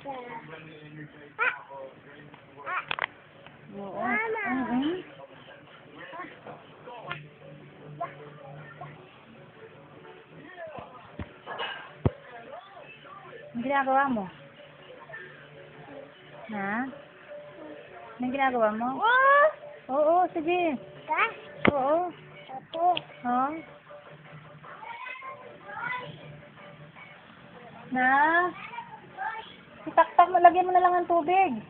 Oo. Ang ginagawa mo? Ha? Anong ginagawa mo? Oo, sige. Oo. Ha? Na? Itaktak mo, lagyan mo na lang ang tubig.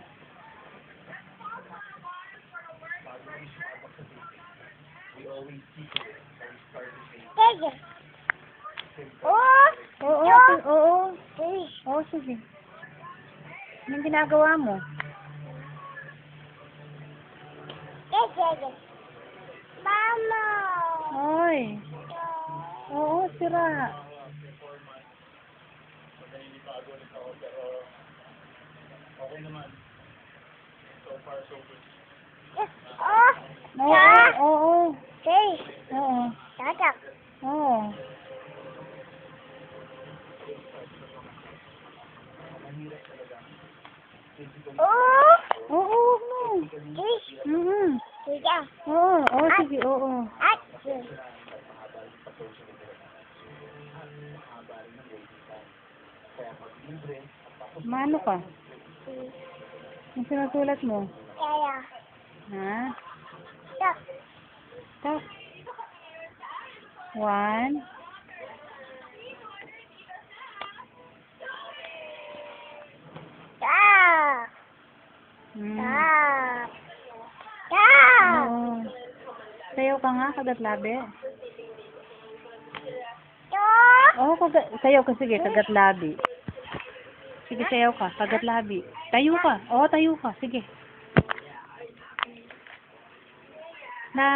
Oo. Oo, sige. Anong ginagawa mo? Mama! Oy. Oo, sira. Okay naman. So far, so good. Oo. Okay. Oo. Tatak. Oo. Oo. Sige. Oo, sige, oo. At. Mano ka? Ang sinusulat mo? Kaya. Ha? Tak. Tak. 1. Tak. Hmm. Tak. Tak. Oo. Sayaw ka nga, kagat labi. Tak. Oo, sayaw ka, sige, kagat labi. Sige, sayaw ka, kagat labi. Tayo ka. Oo, tayo ka. Sige. Na.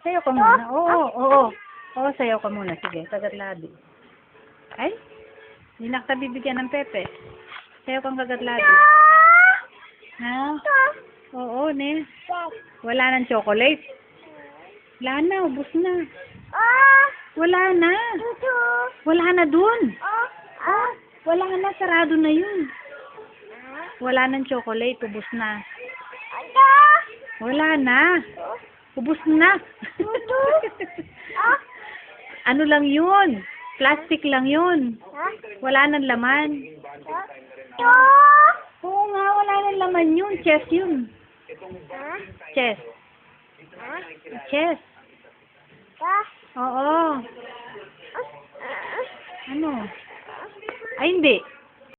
Sayaw ka muna. Oo. Oo, sayaw ka muna. Sige, kagat labi. Ay, hindi na kita bibigyan ng pepe. Sayaw kang kagat labi. Ha? Oo, ne. Wala nang chocolate. Wala na, ubos na. Wala na. Wala na dun. Wala na, sarado na yun. Wala nang chocolate, ubos na. Wala na. Ubos na. Ano lang yun? Plastic lang yun. Wala nang laman. Oo nga, wala nang laman yun. Chess yun. Chess. Chess. Oo. Ano? Ay, hindi.